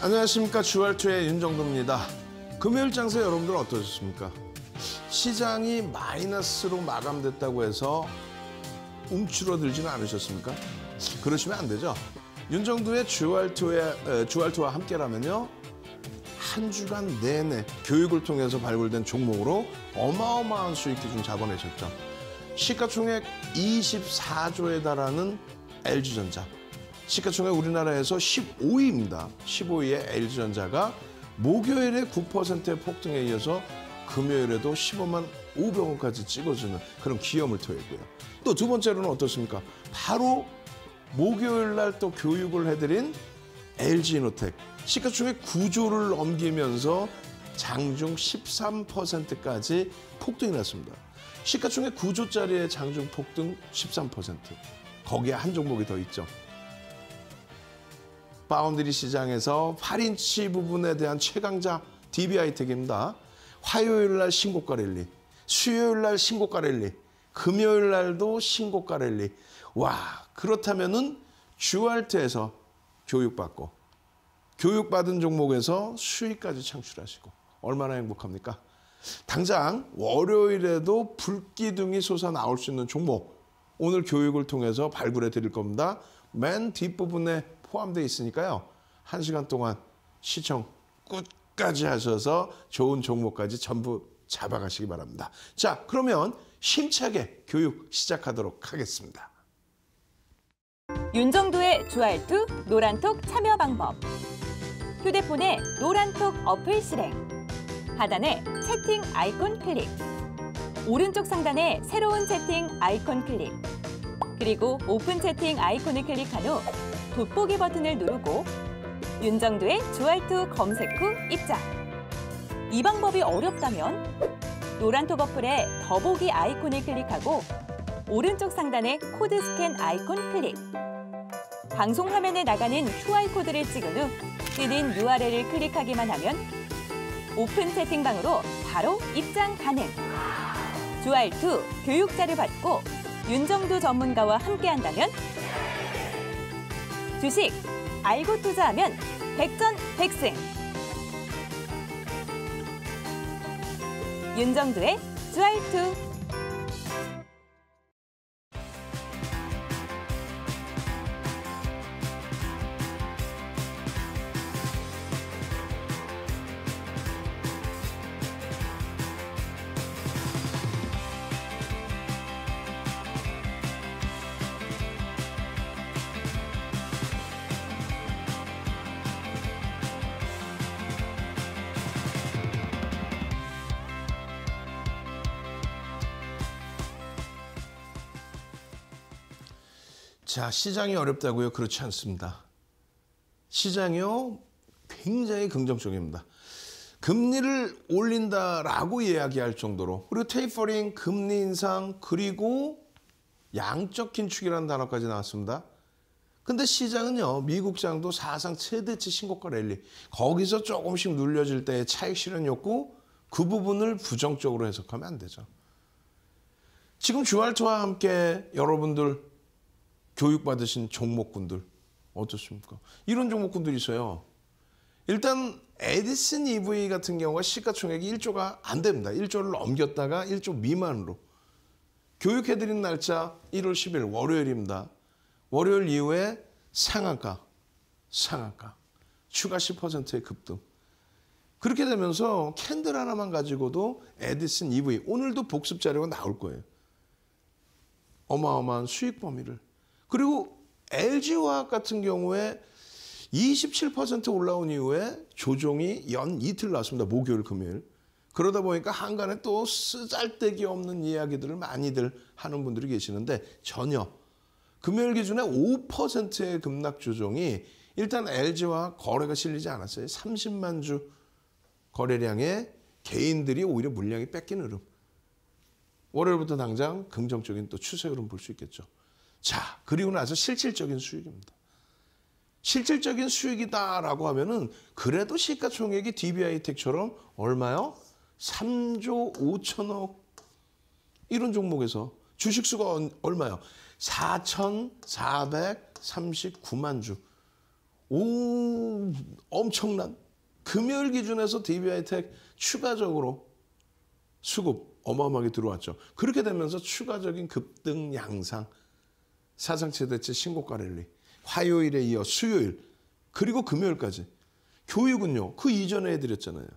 안녕하십니까. 주알투의 윤정도입니다. 금요일 장세 여러분들 어떠셨습니까? 시장이 마이너스로 마감됐다고 해서 움츠러들지는 않으셨습니까? 그러시면 안 되죠. 윤정도의 주알투와 함께라면요, 한 주간 내내 교육을 통해서 발굴된 종목으로 어마어마한 수익 기준 잡아내셨죠. 시가총액 24조에 달하는 LG전자. 시가총액 우리나라에서 15위입니다. 15위의 LG전자가 목요일에 9%의 폭등에 이어서 금요일에도 15만 500원까지 찍어주는 그런 기염을 토했고요. 또 두 번째로는 어떻습니까? 바로 목요일 날 또 교육을 해드린 LG이노텍. 시가총액 9조를 넘기면서 장중 13%까지 폭등이 났습니다. 시가총액 9조짜리의 장중 폭등 13%. 거기에 한 종목이 더 있죠. 바운드리 시장에서 8인치 부분에 대한 최강자 DB하이텍입니다. 화요일 날 신고가 랠리, 수요일 날 신고가 랠리, 금요일 날도 신고가 랠리. 와, 그렇다면은 주알투에서 교육받고 교육받은 종목에서 수익까지 창출하시고 얼마나 행복합니까? 당장 월요일에도 불기둥이 솟아나올 수 있는 종목, 오늘 교육을 통해서 발굴해 드릴 겁니다. 맨 뒷부분에 포함되어 있으니까요. 1시간 동안 시청 끝까지 하셔서 좋은 종목까지 전부 잡아가시기 바랍니다. 자, 그러면 힘차게 교육 시작하도록 하겠습니다. 윤정도의 주알투 노란톡 참여 방법. 휴대폰에 노란톡 어플 실행. 하단에 채팅 아이콘 클릭. 오른쪽 상단에 새로운 채팅 아이콘 클릭. 그리고 오픈 채팅 아이콘을 클릭한 후 돋보기 버튼을 누르고 윤정도의 주알투 검색 후 입장. 이 방법이 어렵다면 노란톡 어플에 더보기 아이콘을 클릭하고 오른쪽 상단에 코드 스캔 아이콘 클릭. 방송 화면에 나가는 QR코드를 찍은 후 뜨는 URL을 클릭하기만 하면 오픈 채팅방으로 바로 입장 가능. 주알투 교육자를 받고 윤정도 전문가와 함께한다면 주식 알고 투자하면 백전백승. 윤정도의 주알투. 자, 시장이 어렵다고요? 그렇지 않습니다. 시장이요, 굉장히 긍정적입니다. 금리를 올린다라고 이야기할 정도로, 그리고 테이퍼링, 금리 인상, 그리고 양적 긴축이라는 단어까지 나왔습니다. 근데 시장은요, 미국장도 사상 최대치 신고가 랠리, 거기서 조금씩 눌려질 때의 차익 실현 욕구, 그 부분을 부정적으로 해석하면 안 되죠. 지금 주알투와 함께 여러분들 교육받으신 종목군들 어떻습니까? 이런 종목군들이 있어요. 일단 에디슨 EV 같은 경우가 시가총액이 1조가 안 됩니다. 1조를 넘겼다가 1조 미만으로. 교육해드린 날짜 1월 10일 월요일입니다. 월요일 이후에 상한가, 추가 10%의 급등. 그렇게 되면서 캔들 하나만 가지고도 에디슨 EV, 오늘도 복습 자료가 나올 거예요. 어마어마한 수익 범위를. 그리고 LG화학 같은 경우에 27% 올라온 이후에 조정이 연 이틀 나왔습니다. 목요일, 금요일. 그러다 보니까 한간에 또 쓰잘데기 없는 이야기들을 많이들 하는 분들이 계시는데 전혀. 금요일 기준에 5%의 급락 조정이 일단 LG화학 거래가 실리지 않았어요. 30만 주 거래량에 개인들이 오히려 물량이 뺏긴 흐름. 월요일부터 당장 긍정적인 또 추세 흐름 볼 수 있겠죠. 자, 그리고 나서 실질적인 수익입니다. 실질적인 수익이다라고 하면은 그래도 시가총액이 DB하이텍처럼 얼마요? 3조 5천억 이런 종목에서 주식수가 얼마요? 4,439만 주. 오, 엄청난 금요일 기준에서 DB하이텍 추가적으로 수급 어마어마하게 들어왔죠. 그렇게 되면서 추가적인 급등 양상, 사상 최대치 신고가 랠리, 화요일에 이어 수요일 그리고 금요일까지. 교육은요, 그 이전에 해드렸잖아요.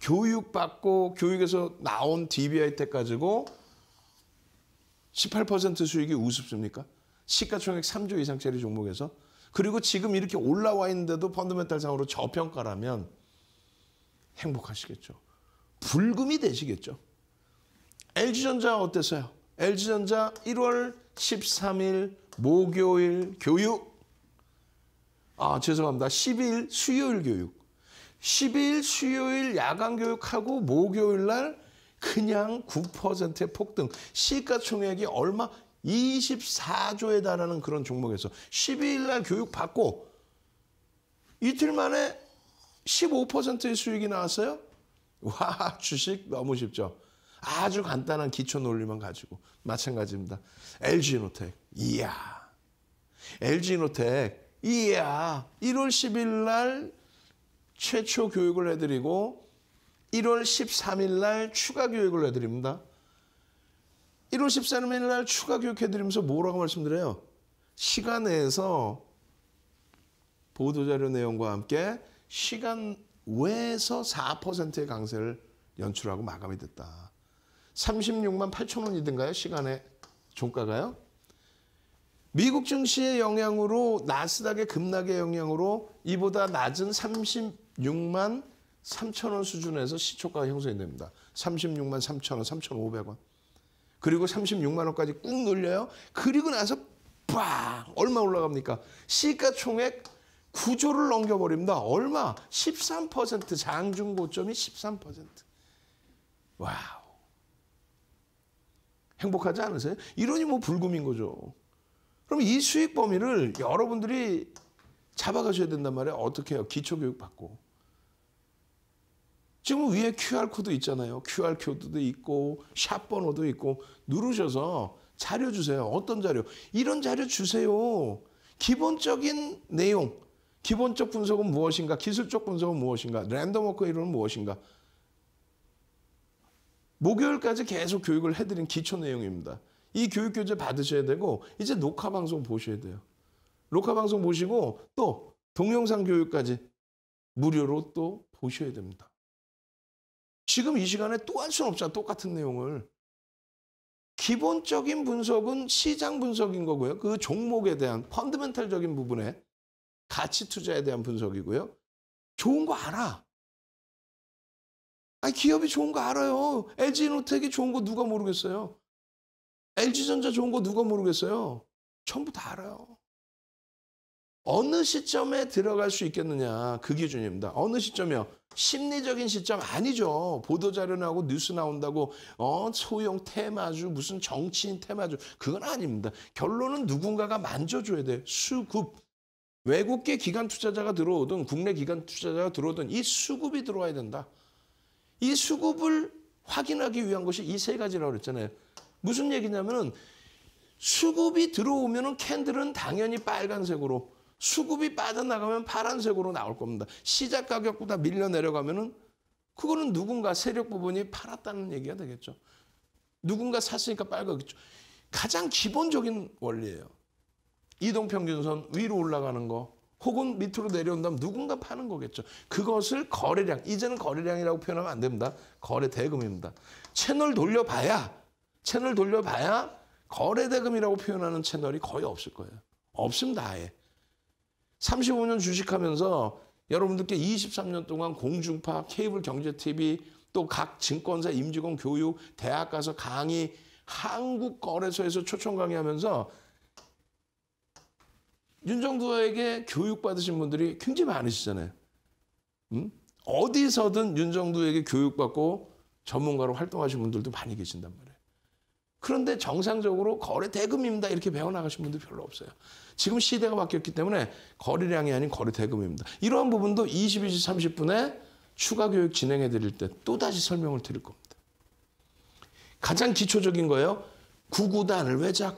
교육 받고 교육에서 나온 DB하이텍 가지고 18% 수익이 우습습니까? 시가총액 3조 이상짜리 종목에서. 그리고 지금 이렇게 올라와 있는데도 펀더멘탈상으로 저평가라면 행복하시겠죠. 불금이 되시겠죠. LG전자 어땠어요? LG전자 1월 13일 목요일 교육. 죄송합니다. 12일 수요일 교육. 12일 수요일 야간 교육하고 목요일 날 그냥 9%의 폭등. 시가총액이 얼마? 24조에 달하는 그런 종목에서 12일 날 교육 받고 이틀 만에 15%의 수익이 나왔어요? 와, 주식 너무 쉽죠. 아주 간단한 기초 논리만 가지고. 마찬가지입니다. LG노텍. 이야. LG노텍. 이야. 1월 10일 날 최초 교육을 해드리고 1월 13일 날 추가 교육을 해드립니다. 1월 13일 날 추가 교육해드리면서 뭐라고 말씀드려요? 시간 내에서 보도자료 내용과 함께 시간 외에서 4%의 강세를 연출하고 마감이 됐다. 36만 8천 원이든가요? 시간에 종가가요? 미국 증시의 영향으로 나스닥의 급락의 영향으로 이보다 낮은 36만 3천 원 수준에서 시초가가 형성이 됩니다. 36만 3천 원, 3,500원. 그리고 36만 원까지 꾹 눌려요. 그리고 나서 빵! 얼마 올라갑니까? 시가총액 9조를 넘겨버립니다. 얼마? 13%. 장중 고점이 13%. 와우. 행복하지 않으세요? 이러니 뭐 불금인 거죠. 그럼 이 수익 범위를 여러분들이 잡아가셔야 된단 말이에요. 어떻게 해요? 기초교육 받고. 지금 위에 QR코드 있잖아요. QR코드도 있고 샵 번호도 있고 누르셔서 자료 주세요. 어떤 자료? 이런 자료 주세요. 기본적인 내용, 기본적 분석은 무엇인가? 기술적 분석은 무엇인가? 랜덤 워크 이론은 무엇인가? 목요일까지 계속 교육을 해드린 기초 내용입니다. 이 교육 교재 받으셔야 되고 이제 녹화 방송 보셔야 돼요. 녹화 방송 보시고 또 동영상 교육까지 무료로 또 보셔야 됩니다. 지금 이 시간에 또 할 수는 없잖아. 똑같은 내용을. 기본적인 분석은 시장 분석인 거고요. 그 종목에 대한 펀더멘탈적인 부분에 가치 투자에 대한 분석이고요. 좋은 거 알아. 기업이 좋은 거 알아요. LG노텍이 좋은 거 누가 모르겠어요. LG전자 좋은 거 누가 모르겠어요. 전부 다 알아요. 어느 시점에 들어갈 수 있겠느냐. 그 기준입니다. 어느 시점이요? 심리적인 시점 아니죠. 보도자료 나오고 뉴스 나온다고 소형 테마주 무슨 정치인 테마주 그건 아닙니다. 결론은 누군가가 만져줘야 돼. 수급. 외국계 기관 투자자가 들어오든 국내 기관 투자자가 들어오든 이 수급이 들어와야 된다. 이 수급을 확인하기 위한 것이 이 세 가지라고 그랬잖아요. 무슨 얘기냐면은 수급이 들어오면은 캔들은 당연히 빨간색으로 수급이 빠져나가면 파란색으로 나올 겁니다. 시작 가격보다 밀려 내려가면은 그거는 누군가 세력 부분이 팔았다는 얘기가 되겠죠. 누군가 샀으니까 빨갛겠죠. 가장 기본적인 원리예요. 이동평균선 위로 올라가는 거 혹은 밑으로 내려온다면 누군가 파는 거겠죠. 그것을 거래량, 이제는 거래량이라고 표현하면 안 됩니다. 거래 대금입니다. 채널 돌려봐야 거래 대금이라고 표현하는 채널이 거의 없을 거예요. 없습니다, 아예. 35년 주식하면서 여러분들께 23년 동안 공중파, 케이블 경제TV, 또 각 증권사 임직원 교육, 대학 가서 강의, 한국거래소에서 초청 강의하면서 윤정두에게 교육받으신 분들이 굉장히 많으시잖아요. 어디서든 윤정두에게 교육받고 전문가로 활동하신 분들도 많이 계신단 말이에요. 그런데 정상적으로 거래 대금입니다. 이렇게 배워나가신 분들 별로 없어요. 지금 시대가 바뀌었기 때문에 거래량이 아닌 거래 대금입니다. 이러한 부분도 22시 30분에 추가 교육 진행해 드릴 때 또다시 설명을 드릴 겁니다. 가장 기초적인 거예요. 구구단을 외자.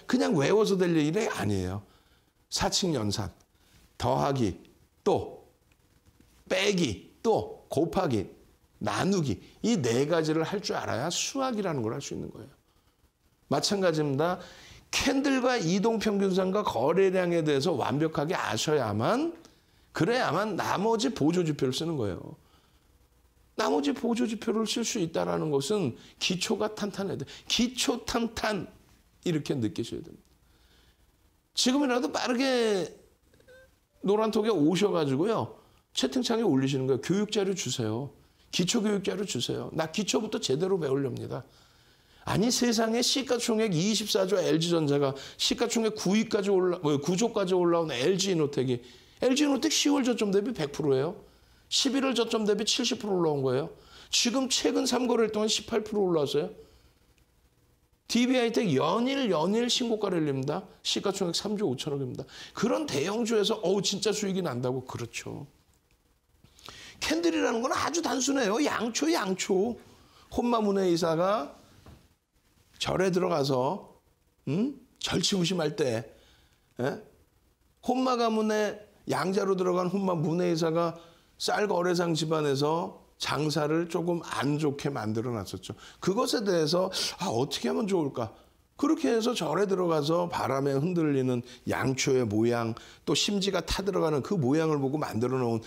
그냥 외워서 될 일이 아니에요. 사칙 연산, 더하기, 또 빼기, 또 곱하기, 나누기 이 네 가지를 할 줄 알아야 수학이라는 걸 할 수 있는 거예요. 마찬가지입니다. 캔들과 이동평균선과 거래량에 대해서 완벽하게 아셔야만 그래야만 나머지 보조지표를 쓰는 거예요. 나머지 보조지표를 쓸 수 있다는 것은 기초가 탄탄해야 돼. 기초 탄탄 이렇게 느끼셔야 됩니다. 지금이라도 빠르게 노란톡에 오셔가지고요. 채팅창에 올리시는 거예요. 교육자료 주세요. 기초교육자료 주세요. 나 기초부터 제대로 배우렵니다. 아니 세상에 시가총액 24조 LG전자가 시가총액 9조까지 올라온 LG이노텍이 LG이노텍 10월 저점 대비 100%예요. 11월 저점 대비 70% 올라온 거예요. 지금 최근 3거래일 동안 18% 올라왔어요. DB하이텍 연일 신고가 랠리입니다. 시가총액 3조 5천억입니다. 그런 대형주에서 진짜 수익이 난다고? 그렇죠. 캔들이라는 건 아주 단순해요. 양초. 혼마문의 이사가 절에 들어가서 절치부심할 때 혼마 가문에 양자로 들어간 혼마 문의사가 쌀 거래상 집안에서 장사를 조금 안 좋게 만들어 놨었죠. 그것에 대해서 어떻게 하면 좋을까? 그렇게 해서 절에 들어가서 바람에 흔들리는 양초의 모양, 또 심지가 타들어가는 그 모양을 보고 만들어 놓은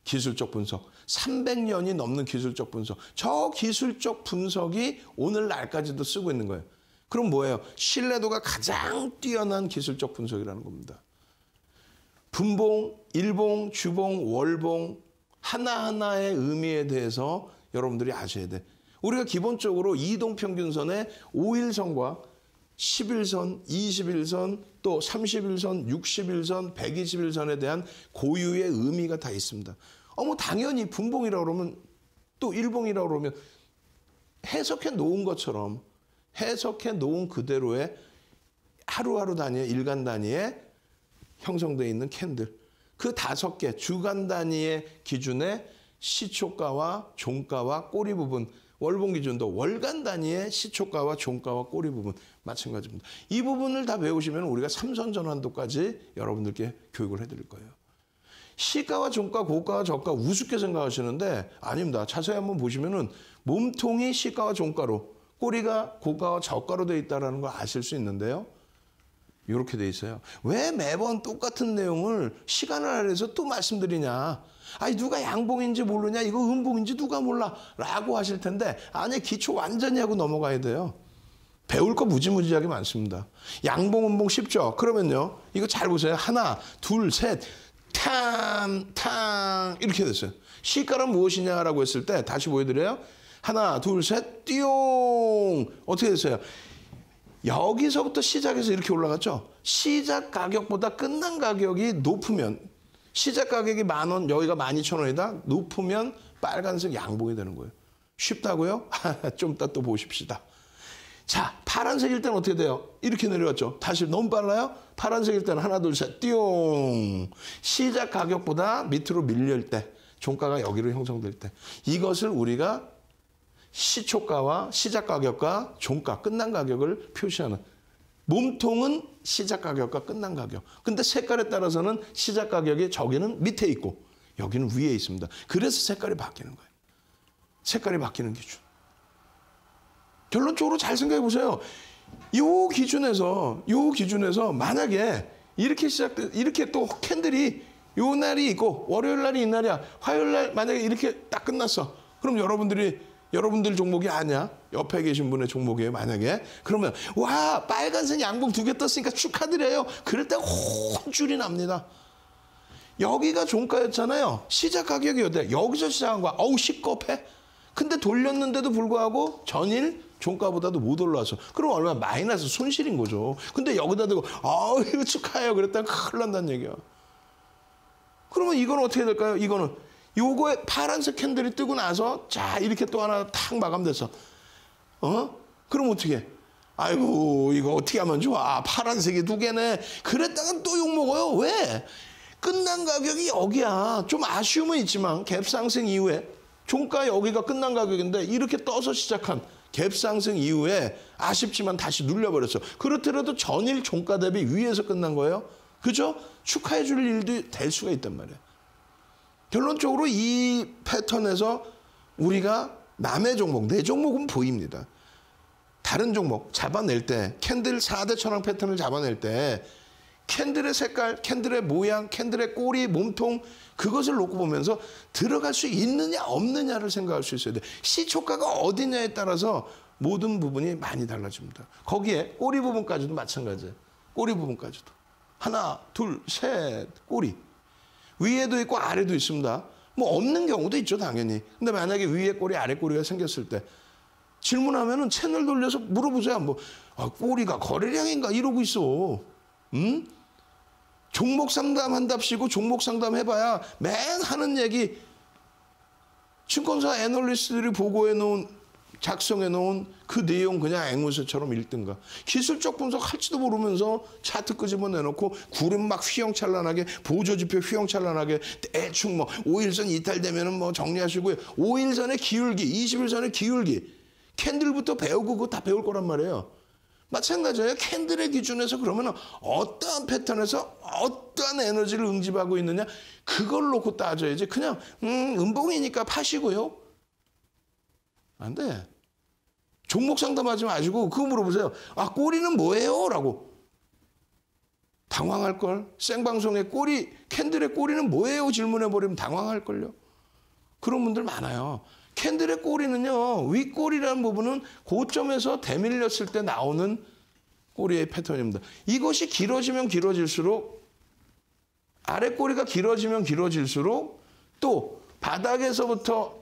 기술적 분석. 300년이 넘는 기술적 분석. 저 기술적 분석이 오늘날까지도 쓰고 있는 거예요. 그럼 뭐예요? 신뢰도가 가장 뛰어난 기술적 분석이라는 겁니다. 분봉, 일봉, 주봉, 월봉 하나하나의 의미에 대해서 여러분들이 아셔야 돼. 우리가 기본적으로 이동평균선의 5일선과 11선, 21선, 또 31선, 61선, 121선에 대한 고유의 의미가 다 있습니다. 당연히 분봉이라고 그러면 또 일봉이라고 그러면 해석해 놓은 것처럼 해석해 놓은 그대로의 하루하루 단위의 일간 단위에 형성되어 있는 캔들. 그 5개 주간 단위의 기준에 시초가와 종가와 꼬리 부분, 월봉 기준도 월간 단위의 시초가와 종가와 꼬리 부분 마찬가지입니다. 이 부분을 다 배우시면 우리가 삼선 전환도까지 여러분들께 교육을 해드릴 거예요. 시가와 종가, 고가와 저가 우습게 생각하시는데 아닙니다. 자세히 한번 보시면은 몸통이 시가와 종가로, 꼬리가 고가와 저가로 되어 있다는 걸 아실 수 있는데요. 이렇게 돼 있어요. 왜 매번 똑같은 내용을 시간을 할애해서 또 말씀드리냐. 누가 양봉인지 모르냐. 이거 음봉인지 누가 몰라. 라고 하실 텐데 아니 기초 완전히 하고 넘어가야 돼요. 배울 거 무지무지하게 많습니다. 양봉, 음봉 쉽죠? 그러면요. 이거 잘 보세요. 하나, 둘, 셋. 탕 이렇게 됐어요. 시가란 무엇이냐라고 했을 때 다시 보여드려요. 하나, 둘, 셋. 띠용. 어떻게 됐어요? 여기서부터 시작해서 이렇게 올라갔죠. 시작 가격보다 끝난 가격이 높으면 시작 가격이 10,000원, 여기가 12,000원이다. 높으면 빨간색 양봉이 되는 거예요. 쉽다고요? 좀 이따 또 보십시다. 자, 파란색일 때는 어떻게 돼요? 이렇게 내려갔죠. 다시 너무 빨라요? 파란색일 때는 하나, 둘, 셋, 띠용. 시작 가격보다 밑으로 밀릴 때, 종가가 여기로 형성될 때. 이것을 우리가 시초가와 시작 가격과 종가, 끝난 가격을 표시하는. 몸통은 시작 가격과 끝난 가격. 근데 색깔에 따라서는 시작 가격이 저기는 밑에 있고 여기는 위에 있습니다. 그래서 색깔이 바뀌는 거예요. 색깔이 바뀌는 기준. 결론적으로 잘 생각해 보세요. 요 기준에서 만약에 이렇게 또 캔들이 요 날이 있고 월요일 날이 이날이야. 화요일 날 만약에 이렇게 딱 끝났어. 그럼 여러분들 종목이 아니야. 옆에 계신 분의 종목이에요. 만약에. 그러면 와 빨간색 양봉 2개 떴으니까 축하드려요. 그럴 때 혼줄이 납니다. 여기가 종가였잖아요. 시작 가격이 어때? 여기서 시작한 거야. 시겁해. 근데 돌렸는데도 불구하고 전일 종가보다도 못 올라왔어. 그럼 얼마나 마이너스 손실인 거죠. 근데 여기다 대고 이거 축하해요. 그랬다가 큰일 난다는 얘기야. 그러면 이건 어떻게 될까요? 이거는 요거에 파란색 캔들이 뜨고 나서 자 이렇게 또 하나 탁 마감됐어. 그럼 어떻게? 아이고 이거 어떻게 하면 좋아. 파란색이 2개네. 그랬다가 또 욕먹어요. 왜? 끝난 가격이 여기야. 좀 아쉬움은 있지만 갭상승 이후에 종가 여기가 끝난 가격인데 이렇게 떠서 시작한 갭상승 이후에 아쉽지만 다시 눌려버렸어. 그렇더라도 전일 종가 대비 위에서 끝난 거예요. 그죠? 축하해 줄 일도 될 수가 있단 말이에요. 결론적으로 이 패턴에서 우리가 남의 종목, 내 종목은 보입니다. 다른 종목 잡아낼 때 캔들 4대 천왕 패턴을 잡아낼 때 캔들의 색깔, 캔들의 모양, 캔들의 꼬리, 몸통 그것을 놓고 보면서 들어갈 수 있느냐 없느냐를 생각할 수 있어야 돼. 시초가가 어디냐에 따라서 모든 부분이 많이 달라집니다. 거기에 꼬리 부분까지도 마찬가지예요. 꼬리 부분까지도. 하나, 둘, 셋, 꼬리. 위에도 있고 아래도 있습니다. 뭐 없는 경우도 있죠, 당연히. 근데 만약에 위에 꼬리, 아래 꼬리가 생겼을 때 질문하면은 채널 돌려서 물어보세요. 뭐 꼬리가 거래량인가 이러고 있어. 응? 종목 상담한답시고 종목 상담 해봐야 맨 하는 얘기 증권사 애널리스트들이 보고해 놓은 작성해 놓은 그 내용 그냥 앵무새처럼 읽든가. 기술적 분석할지도 모르면서 차트 끄집어 내놓고 구름 막 휘영찬란하게 보조지표 휘영찬란하게 대충 뭐 5일선 이탈되면은 뭐 정리하시고요. 5일선의 기울기, 20일선의 기울기 캔들부터 배우고 그거 다 배울 거란 말이에요. 마찬가지예요. 캔들의 기준에서 그러면 어떠한 패턴에서 어떠한 에너지를 응집하고 있느냐 그걸 놓고 따져야지. 그냥 음봉이니까 파시고요. 안 돼. 종목 상담하지 마시고 그거 물어보세요. 아 꼬리는 뭐예요? 라고. 당황할걸. 생방송에 꼬리 캔들의 꼬리는 뭐예요? 질문해버리면 당황할걸요. 그런 분들 많아요. 캔들의 꼬리는요. 윗꼬리라는 부분은 고점에서 대밀렸을 때 나오는 꼬리의 패턴입니다. 이것이 길어지면 길어질수록 아랫꼬리가 길어지면 길어질수록 또 바닥에서부터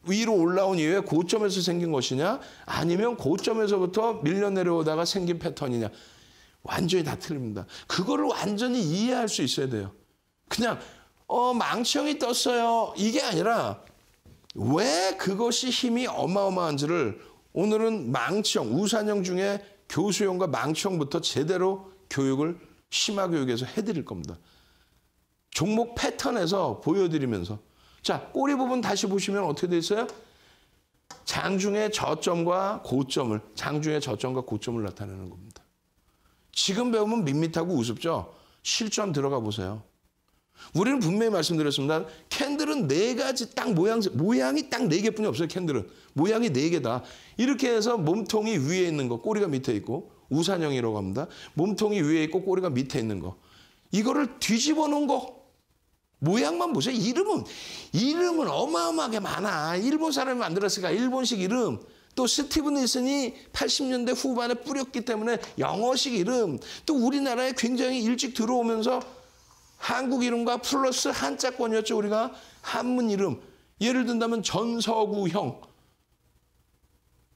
위로 올라온 이후에 고점에서 생긴 것이냐 아니면 고점에서부터 밀려 내려오다가 생긴 패턴이냐 완전히 다 틀립니다. 그거를 완전히 이해할 수 있어야 돼요. 그냥 망치형이 떴어요. 이게 아니라 왜 그것이 힘이 어마어마한지를 오늘은 망치형, 우산형 중에 교수형과 망치형부터 제대로 교육을 심화교육에서 해드릴 겁니다. 종목 패턴에서 보여드리면서 자 꼬리 부분 다시 보시면 어떻게 돼 있어요? 장중의 저점과 고점을 장중의 저점과 고점을 나타내는 겁니다. 지금 배우면 밋밋하고 우습죠? 실전 들어가 보세요. 우리는 분명히 말씀드렸습니다. 캔들은 네 가지 딱 모양이 딱 네 개뿐이 없어요. 캔들은 모양이 네 개다. 이렇게 해서 몸통이 위에 있는 거, 꼬리가 밑에 있고 우산형이라고 합니다. 몸통이 위에 있고 꼬리가 밑에 있는 거. 이거를 뒤집어 놓은 거 모양만 보세요. 이름은 어마어마하게 많아. 일본 사람이 만들었으니까 일본식 이름. 또 스티븐 닐슨이 80년대 후반에 뿌렸기 때문에 영어식 이름. 또 우리나라에 굉장히 일찍 들어오면서 한국 이름과 플러스 한자권이었죠. 우리가 한문 이름. 예를 든다면 전서구형.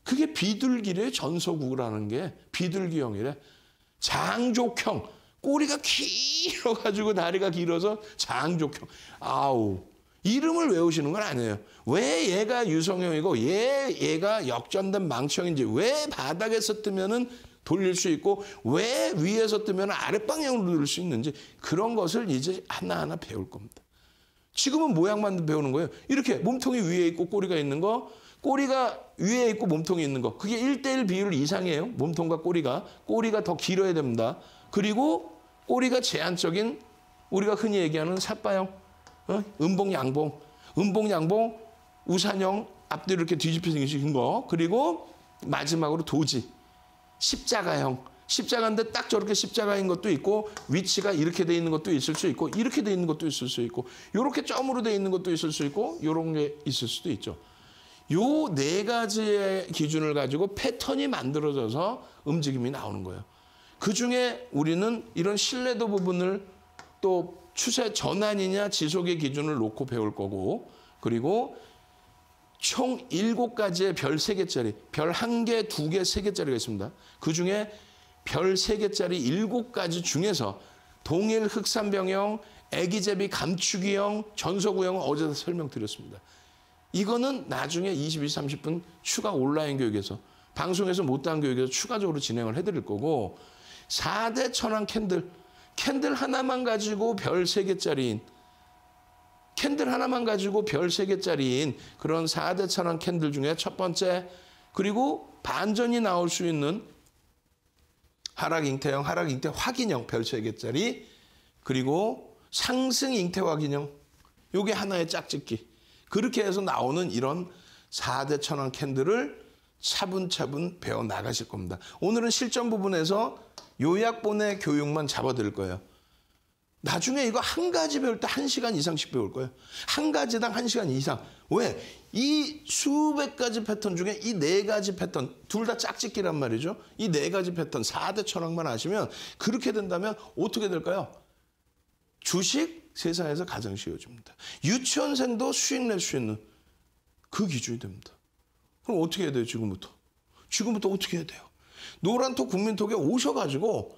그게 비둘기래요. 전서구라는 게 비둘기형이래. 장족형. 꼬리가 길어가지고 다리가 길어서 장족형. 아우. 이름을 외우시는 건 아니에요. 왜 얘가 유성형이고 얘가 역전된 망치형인지 왜 바닥에서 뜨면은 돌릴 수 있고 왜 위에서 뜨면 아랫방향으로 돌릴 수 있는지 그런 것을 이제 하나하나 배울 겁니다. 지금은 모양만 배우는 거예요. 이렇게 몸통이 위에 있고 꼬리가 있는 거, 꼬리가 위에 있고 몸통이 있는 거. 그게 1:1 비율 이상이에요. 몸통과 꼬리가. 꼬리가 더 길어야 됩니다. 그리고 꼬리가 제한적인 우리가 흔히 얘기하는 삿바형, 음봉, 양봉. 음봉, 양봉, 우산형, 앞뒤로 이렇게 뒤집혀 생긴 거. 그리고 마지막으로 도지. 십자가형. 십자가인데 딱 저렇게 십자가인 것도 있고 위치가 이렇게 돼 있는 것도 있을 수 있고 이렇게 돼 있는 것도 있을 수 있고 이렇게 점으로 돼 있는 것도 있을 수 있고 이런 게 있을 수도 있죠. 요 네 가지의 기준을 가지고 패턴이 만들어져서 움직임이 나오는 거예요. 그중에 우리는 이런 신뢰도 부분을 또 추세 전환이냐 지속의 기준을 놓고 배울 거고 그리고 총 7가지의 별 3개짜리, 별 1개, 2개, 3개짜리가 있습니다. 그중에 별 3개짜리 7가지 중에서 동일 흑산병형, 애기제비 감추기형, 전서구형은 어제도 설명드렸습니다. 이거는 나중에 22, 30분 추가 온라인 교육에서 방송에서 못다한 교육에서 추가적으로 진행을 해드릴 거고 4대 천왕 캔들 하나만 가지고 별 3개짜리인 캔들 하나만 가지고 별 3개짜리인 그런 4대 천왕 캔들 중에 첫 번째 그리고 반전이 나올 수 있는 하락 잉태형, 하락 잉태 확인형 별 3개짜리 그리고 상승 잉태 확인형 요게 하나의 짝짓기. 그렇게 해서 나오는 이런 4대 천왕 캔들을 차분차분 배워 나가실 겁니다. 오늘은 실전 부분에서 요약본의 교육만 잡아드릴 거예요. 나중에 이거 한 가지 배울 때 1시간 이상씩 배울 거예요. 한 가지당 1시간 이상. 왜? 이 수백 가지 패턴 중에 이 4가지 패턴, 둘 다 짝짓기란 말이죠. 이 4가지 패턴, 4대 천왕만 아시면 그렇게 된다면 어떻게 될까요? 주식 세상에서 가장 쉬워집니다. 유치원생도 수익 낼 수 있는 그 기준이 됩니다. 그럼 어떻게 해야 돼요, 지금부터? 지금부터 어떻게 해야 돼요? 노란톡 국민톡에 오셔가지고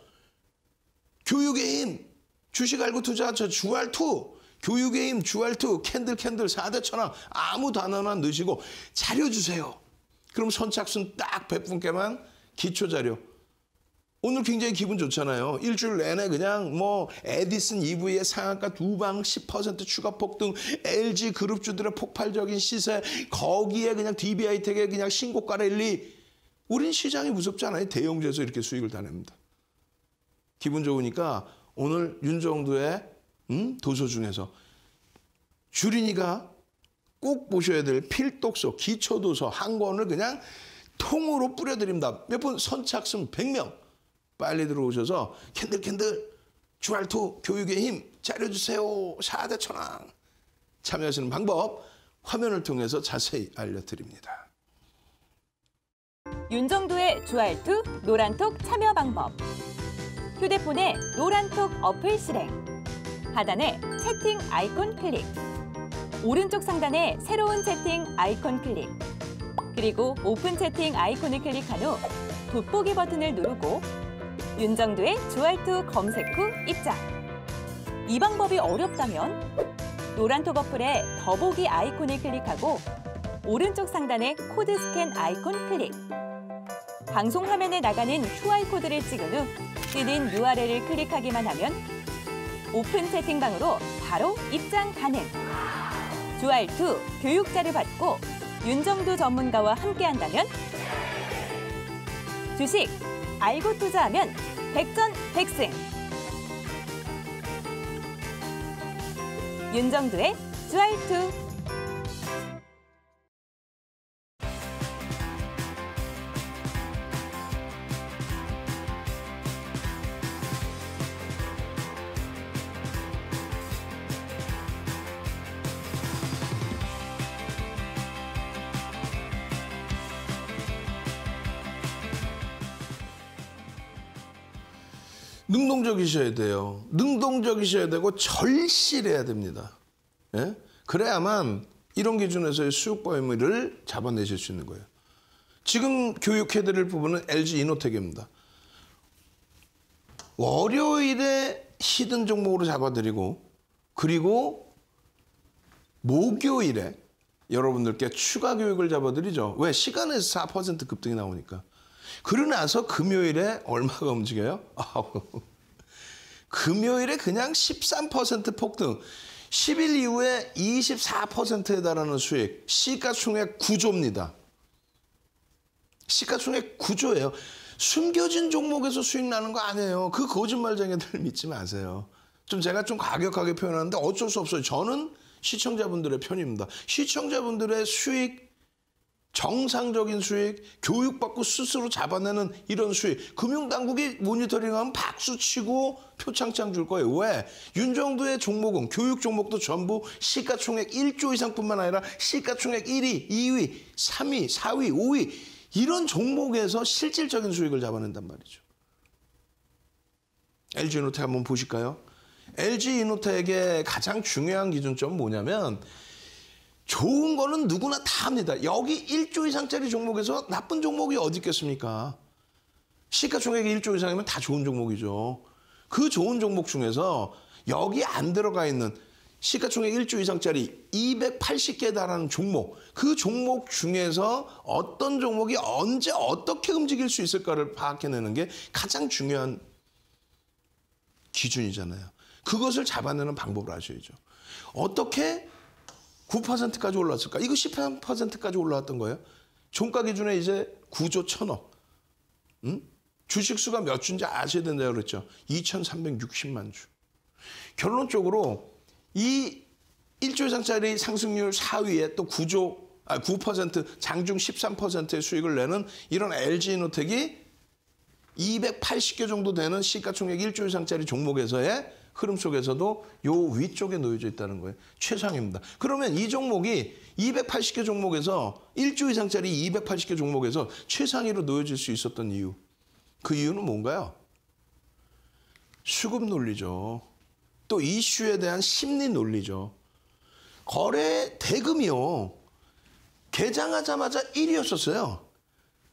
교육의 힘, 주식 알고 투자, 저 주알2, 교육의 힘, 주알2, 캔들 4대 천왕 아무 단어나 넣으시고 자료 주세요. 그럼 선착순 딱 100분께만 기초 자료. 오늘 굉장히 기분 좋잖아요. 일주일 내내 그냥 뭐 에디슨 EV의 상한가 2방 10% 추가 폭등, LG 그룹주들의 폭발적인 시세, 거기에 그냥 DB하이텍의 그냥 신고가 랠리. 우린 시장이 무섭지 않아요. 대형주에서 이렇게 수익을 다 냅니다. 기분 좋으니까 오늘 윤정두의 도서 중에서 주린이가 꼭 보셔야 될 필독서, 기초도서 한 권을 그냥 통으로 뿌려드립니다. 몇 분 선착순 100명. 빨리 들어오셔서 캔들 주알2 교육의 힘 자료주세요. 4대 천왕 참여하시는 방법 화면을 통해서 자세히 알려드립니다. 윤정두의 주알2 노란톡 참여 방법. 휴대폰에 노란톡 어플 실행. 하단에 채팅 아이콘 클릭. 오른쪽 상단에 새로운 채팅 아이콘 클릭. 그리고 오픈 채팅 아이콘을 클릭한 후 돋보기 버튼을 누르고 윤정두의 주알2 검색 후 입장. 이 방법이 어렵다면 노란톡 어플의 더보기 아이콘을 클릭하고 오른쪽 상단에 코드 스캔 아이콘 클릭. 방송 화면에 나가는 QR코드를 찍은 후 뜨는 URL을 클릭하기만 하면 오픈 채팅방으로 바로 입장 가능. 주알2 교육자를 받고 윤정두 전문가와 함께한다면 주식 알고 투자하면 백전백승. 윤정두의 주알2. 능동적이셔야 돼요. 능동적이셔야 되고 절실해야 됩니다. 예? 그래야만 이런 기준에서의 수익 범위를 잡아내실 수 있는 거예요. 지금 교육해드릴 부분은 LG 이노텍입니다. 월요일에 히든 종목으로 잡아드리고 그리고 목요일에 여러분들께 추가 교육을 잡아드리죠. 왜? 시간에서 4% 급등이 나오니까. 그러고 나서 금요일에 얼마가 움직여요? 금요일에 그냥 13% 폭등. 10일 이후에 24%에 달하는 수익. 시가총액 9조입니다. 시가총액 9조예요. 숨겨진 종목에서 수익 나는 거 아니에요. 그 거짓말쟁이들 믿지 마세요. 제가 좀 과격하게 표현하는데 어쩔 수 없어요. 저는 시청자분들의 편입니다. 시청자분들의 수익, 정상적인 수익, 교육받고 스스로 잡아내는 이런 수익. 금융당국이 모니터링하면 박수치고 표창장 줄 거예요. 왜? 윤정두의 종목은 교육 종목도 전부 시가총액 1조 이상뿐만 아니라 시가총액 1위, 2위, 3위, 4위, 5위 이런 종목에서 실질적인 수익을 잡아낸단 말이죠. LG 이노텍 한번 보실까요? LG 이노텍의 가장 중요한 기준점은 뭐냐면 좋은 거는 누구나 다 합니다. 여기 1조 이상짜리 종목에서 나쁜 종목이 어디 있겠습니까? 시가총액이 1조 이상이면 다 좋은 종목이죠. 그 좋은 종목 중에서 여기 안 들어가 있는 시가총액 1조 이상짜리 280개에 달하는 종목, 그 종목 중에서 어떤 종목이 언제 어떻게 움직일 수 있을까를 파악해내는 게 가장 중요한 기준이잖아요. 그것을 잡아내는 방법을 아셔야죠. 어떻게 9%까지 올랐을까? 이거 18%까지 올라왔던 거예요. 종가 기준에 이제 9조 1천억. 주식수가 몇 주인지 아셔야 된다고 그랬죠. 2,360만 주. 결론적으로 이 1조 이상짜리 상승률 4위에 또 9% 장중 13%의 수익을 내는 이런 LG이노텍이 280개 정도 되는 시가총액 1조 이상짜리 종목에서의 흐름 속에서도 요 위쪽에 놓여져 있다는 거예요. 최상입니다. 그러면 이 종목이 280개 종목에서 1조 이상짜리 280개 종목에서 최상위로 놓여질 수 있었던 이유. 그 이유는 뭔가요? 수급 논리죠. 또 이슈에 대한 심리 논리죠. 거래 대금이요. 개장하자마자 1위였었어요.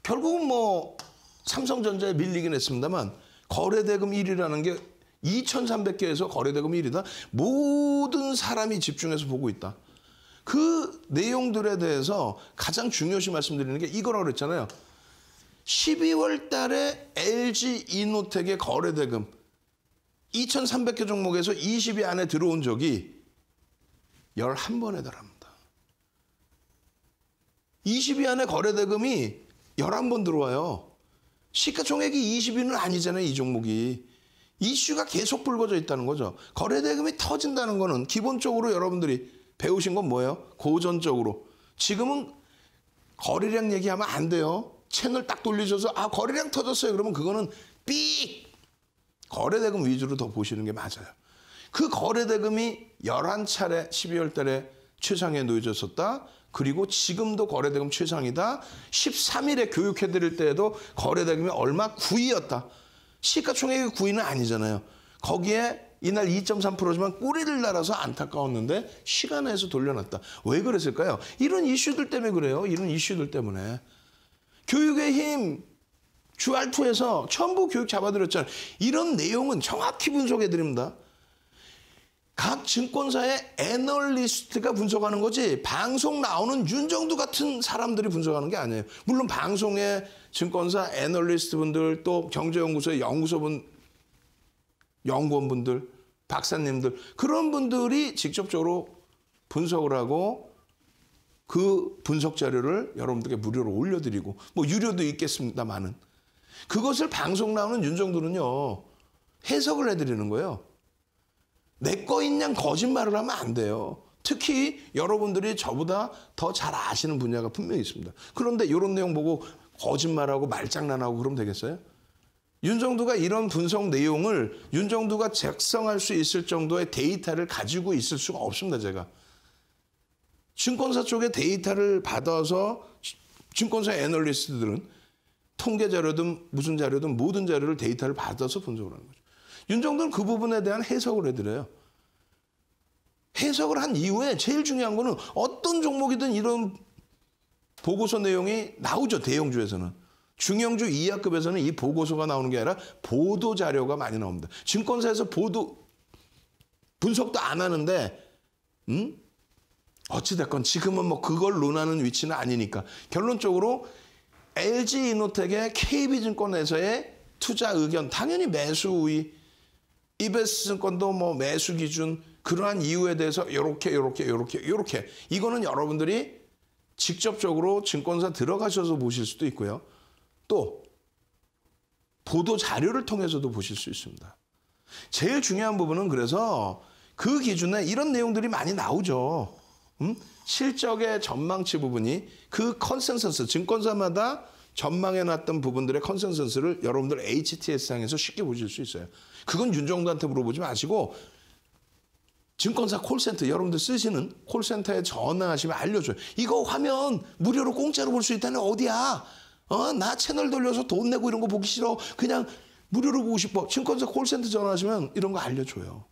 결국은 뭐 삼성전자에 밀리긴 했습니다만 거래 대금 1위라는 게 2,300개에서 거래 대금 1위다. 모든 사람이 집중해서 보고 있다. 그 내용들에 대해서 가장 중요시 말씀드리는 게 이거라고 그랬잖아요. 12월 달에 LG 이노텍의 거래 대금 2,300개 종목에서 20위 안에 들어온 적이 11번에 달합니다. 20위 안에 거래 대금이 11번 들어와요. 시가총액이 20위는 아니잖아요, 이 종목이. 이슈가 계속 불거져 있다는 거죠. 거래 대금이 터진다는 거는 기본적으로 여러분들이 배우신 건 뭐예요? 고전적으로. 지금은 거래량 얘기하면 안 돼요. 채널 딱 돌리셔서 거래량 터졌어요. 그러면 그거는 삑! 거래 대금 위주로 더 보시는 게 맞아요. 그 거래 대금이 11차례 12월 달에 최상에 놓여졌었다. 그리고 지금도 거래대금 최상이다. 13일에 교육해드릴 때에도 거래대금이 얼마? 9위였다. 시가총액이 9위는 아니잖아요. 거기에 이날 2.3%지만 꼬리를 날아서 안타까웠는데 시간에서 돌려놨다. 왜 그랬을까요? 이런 이슈들 때문에 그래요. 이런 이슈들 때문에. 교육의 힘, 주알투에서 전부 교육 잡아드렸잖아요. 이런 내용은 정확히 분석해드립니다. 각 증권사의 애널리스트가 분석하는 거지 방송 나오는 윤정두 같은 사람들이 분석하는 게 아니에요. 물론 방송에 증권사 애널리스트 분들 또 경제연구소의 연구원분들, 박사님들 그런 분들이 직접적으로 분석을 하고 그 분석 자료를 여러분들께 무료로 올려드리고 뭐 유료도 있겠습니다만은 그것을 방송 나오는 윤정두는요 해석을 해드리는 거예요. 내 거인 양 거짓말을 하면 안 돼요. 특히 여러분들이 저보다 더 잘 아시는 분야가 분명히 있습니다. 그런데 이런 내용 보고 거짓말하고 말장난하고 그러면 되겠어요? 윤정두가 이런 분석 내용을 윤정두가 작성할 수 있을 정도의 데이터를 가지고 있을 수가 없습니다. 제가. 증권사 쪽에 데이터를 받아서 증권사 애널리스트들은 통계 자료든 무슨 자료든 모든 자료를 데이터를 받아서 분석을 하는 거죠. 윤정두는 그 부분에 대한 해석을 해드려요. 해석을 한 이후에 제일 중요한 거는 어떤 종목이든 이런 보고서 내용이 나오죠. 대형주에서는. 중형주 이하급에서는 이 보고서가 나오는 게 아니라 보도 자료가 많이 나옵니다. 증권사에서 분석도 안 하는데 어찌됐건 지금은 뭐 그걸 논하는 위치는 아니니까 결론적으로 LG이노텍의 KB증권에서의 투자 의견 당연히 매수 우위 이베스증권도 뭐 매수 기준 그러한 이유에 대해서 요렇게 이거는 여러분들이 직접적으로 증권사 들어가셔서 보실 수도 있고요. 또 보도 자료를 통해서도 보실 수 있습니다. 제일 중요한 부분은 그래서 그 기준에 이런 내용들이 많이 나오죠. 실적의 전망치 부분이 그 컨센서스 증권사마다 전망해놨던 부분들의 컨센서스를 여러분들 HTS상에서 쉽게 보실 수 있어요. 그건 윤정두한테 물어보지 마시고 증권사 콜센터 여러분들 쓰시는 콜센터에 전화하시면 알려줘요. 이거 화면 무료로 공짜로 볼 수 있다는 어디야? 나 채널 돌려서 돈 내고 이런 거 보기 싫어. 그냥 무료로 보고 싶어. 증권사 콜센터 전화하시면 이런 거 알려줘요.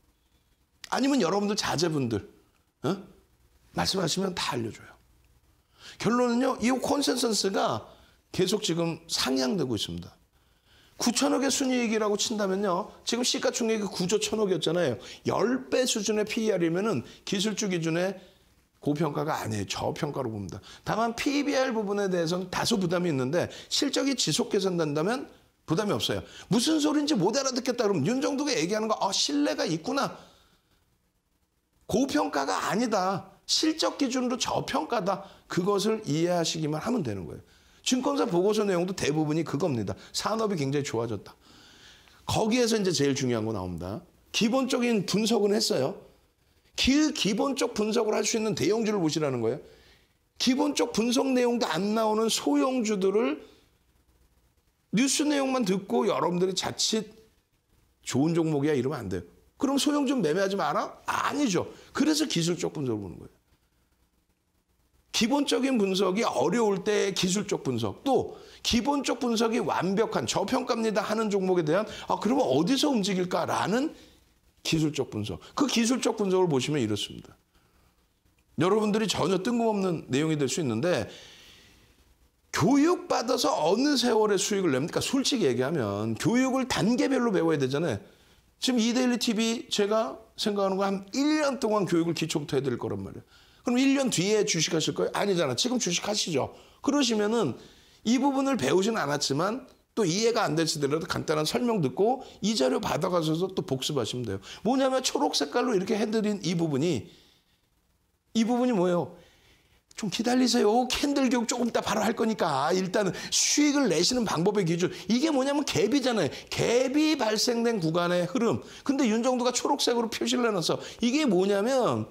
아니면 여러분들 자제분들 말씀하시면 다 알려줘요. 결론은요. 이 컨센서스가 계속 지금 상향되고 있습니다. 9천억의 순이익이라고 친다면요. 지금 시가총액이 9조 1천억이었잖아요. 10배 수준의 PER이면은 기술주 기준의 고평가가 아니에요. 저평가로 봅니다. 다만 PBR 부분에 대해서는 다소 부담이 있는데 실적이 지속 개선된다면 부담이 없어요. 무슨 소리인지 못 알아듣겠다 그러면 윤정두가 얘기하는 거 신뢰가 있구나. 고평가가 아니다. 실적 기준으로 저평가다. 그것을 이해하시기만 하면 되는 거예요. 증권사 보고서 내용도 대부분이 그겁니다. 산업이 굉장히 좋아졌다. 거기에서 이제 제일 중요한 거 나옵니다. 기본적인 분석은 했어요. 그 기본적 분석을 할 수 있는 대형주를 보시라는 거예요. 기본적 분석 내용도 안 나오는 소형주들을 뉴스 내용만 듣고 여러분들이 자칫 좋은 종목이야 이러면 안 돼요. 그럼 소형주 매매하지 마라? 아니죠. 그래서 기술적 분석을 보는 거예요. 기본적인 분석이 어려울 때 기술적 분석, 또 기본적 분석이 완벽한 저평가입니다 하는 종목에 대한 그러면 어디서 움직일까라는 기술적 분석. 그 기술적 분석을 보시면 이렇습니다. 여러분들이 전혀 뜬금없는 내용이 될 수 있는데 교육받아서 어느 세월에 수익을 냅니까? 솔직히 얘기하면 교육을 단계별로 배워야 되잖아요. 지금 이데일리 TV 제가 생각하는 거 한 1년 동안 교육을 기초부터 해드릴 거란 말이에요. 그럼 1년 뒤에 주식하실 거예요? 아니잖아. 지금 주식하시죠. 그러시면은 이 부분을 배우진 않았지만 또 이해가 안 될지더라도 간단한 설명 듣고 이 자료 받아가셔서 또 복습하시면 돼요. 뭐냐면 초록 색깔로 이렇게 해드린 이 부분이 뭐예요? 좀 기다리세요. 캔들 교육 조금 이따 바로 할 거니까 일단은 수익을 내시는 방법의 기준. 이게 뭐냐면 갭이잖아요. 갭이 발생된 구간의 흐름. 근데 윤정도가 초록색으로 표시를 해놨어. 이게 뭐냐면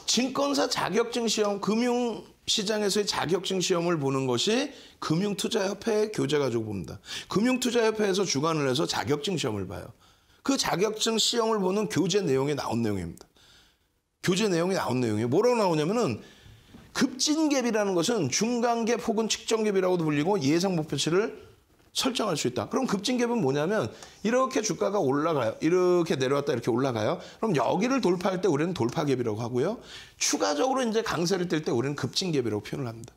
증권사 자격증 시험, 금융시장에서의 자격증 시험을 보는 것이 금융투자협회 교재 가지고 봅니다. 금융투자협회에서 주관을 해서 자격증 시험을 봐요. 그 자격증 시험을 보는 교재 내용에 나온 내용입니다. 교재 내용에 나온 내용이에요. 뭐라고 나오냐면은 급진갭이라는 것은 중간갭 혹은 측정갭이라고도 불리고 예상 목표치를 설정할 수 있다. 그럼 급진갭은 뭐냐면 이렇게 주가가 올라가요. 이렇게 내려왔다 이렇게 올라가요. 그럼 여기를 돌파할 때 우리는 돌파갭이라고 하고요. 추가적으로 이제 강세를 띨 때 우리는 급진갭이라고 표현을 합니다.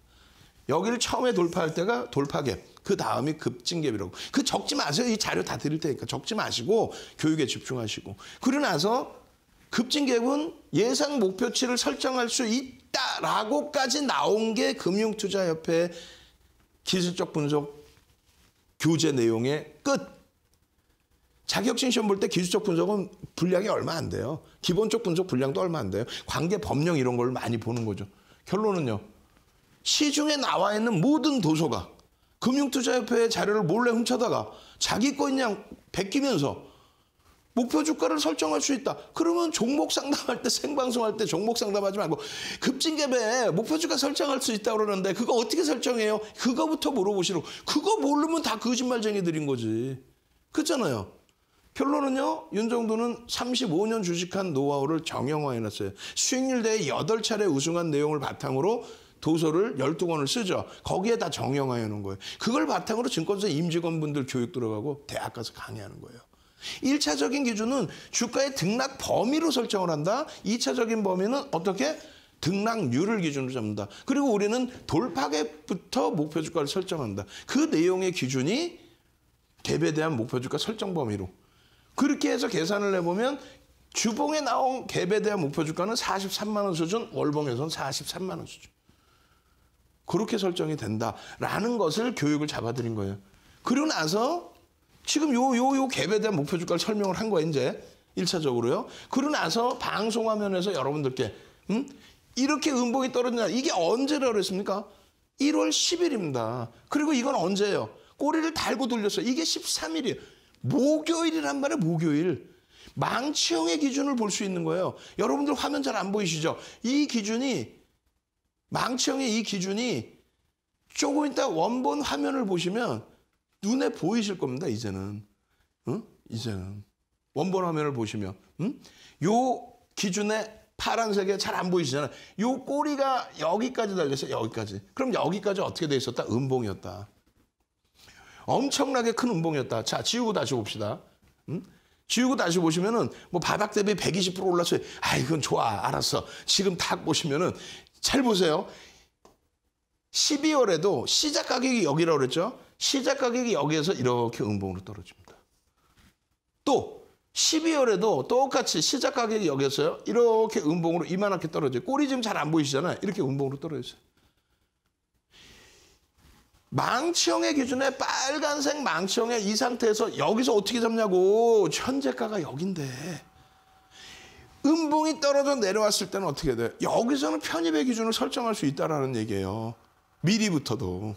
여기를 처음에 돌파할 때가 돌파갭, 그 다음이 급진갭이라고. 그 적지 마세요. 이 자료 다 드릴 테니까 적지 마시고 교육에 집중하시고. 그러고 나서 급진갭은 예상 목표치를 설정할 수 있다라고까지 나온 게 금융투자협회 기술적 분석 교재 내용의 끝. 자격증 시험 볼 때 기술적 분석은 분량이 얼마 안 돼요. 기본적 분석 분량도 얼마 안 돼요. 관계 법령 이런 걸 많이 보는 거죠. 결론은요. 시중에 나와 있는 모든 도서가 금융투자협회의 자료를 몰래 훔쳐다가 자기 거 그냥 베끼면서 목표 주가를 설정할 수 있다. 그러면 종목 상담할 때 생방송할 때 종목 상담하지 말고 급진갭에 목표 주가 설정할 수 있다고 그러는데 그거 어떻게 설정해요? 그거부터 물어보시라고. 그거 모르면 다 거짓말쟁이들인 거지. 그렇잖아요. 결론은요. 윤정도는 35년 주식한 노하우를 정형화해놨어요. 수익률 대회 8차례 우승한 내용을 바탕으로 도서를 12권을 쓰죠. 거기에 다 정형화해놓은 거예요. 그걸 바탕으로 증권사 임직원분들 교육 들어가고 대학 가서 강의하는 거예요. 1차적인 기준은 주가의 등락 범위로 설정을 한다. 2차적인 범위는 어떻게? 등락률을 기준으로 잡는다. 그리고 우리는 돌파갭부터 목표 주가를 설정한다. 그 내용의 기준이 갭에 대한 목표 주가 설정 범위로. 그렇게 해서 계산을 해보면 주봉에 나온 갭에 대한 목표 주가는 43만 원 수준, 월봉에서는 43만 원 수준. 그렇게 설정이 된다라는 것을 교육을 잡아드린 거예요. 그리고 나서 지금 요 갭에 대한 목표 주가를 설명을 한 거예요, 이제. 1차적으로요. 그러고 나서 방송 화면에서 여러분들께 이렇게 음봉이 떨어지냐. 이게 언제라고 그랬습니까? 1월 10일입니다. 그리고 이건 언제예요? 꼬리를 달고 돌렸어요. 이게 13일이에요. 목요일이란 말이에요, 목요일. 망치형의 기준을 볼 수 있는 거예요. 여러분들 화면 잘 안 보이시죠? 이 기준이, 망치형의 이 기준이 조금 이따 원본 화면을 보시면 눈에 보이실 겁니다, 이제는. 이제는. 원본 화면을 보시면. 요 기준에 파란색에 잘 안 보이시잖아요. 요 꼬리가 여기까지 달렸어요, 여기까지. 그럼 여기까지 어떻게 돼 있었다? 음봉이었다. 엄청나게 큰 음봉이었다. 자, 지우고 다시 봅시다. 지우고 다시 보시면은 뭐 바닥 대비 120% 올랐어요. 아, 이건 좋아. 알았어. 지금 딱 보시면은 잘 보세요. 12월에도 시작 가격이 여기라고 그랬죠? 시작 가격이 여기에서 이렇게 음봉으로 떨어집니다. 또 12월에도 똑같이 시작 가격이 여기에서요. 이렇게 음봉으로 이만하게 떨어져요. 꼬리 지금 잘 안 보이시잖아요. 이렇게 음봉으로 떨어졌어요. 망치형의 기준에 빨간색 망치형의 이 상태에서 여기서 어떻게 잡냐고. 현재가가 여긴데 음봉이 떨어져 내려왔을 때는 어떻게 돼요? 여기서는 편입의 기준을 설정할 수 있다는 얘기예요. 미리부터도.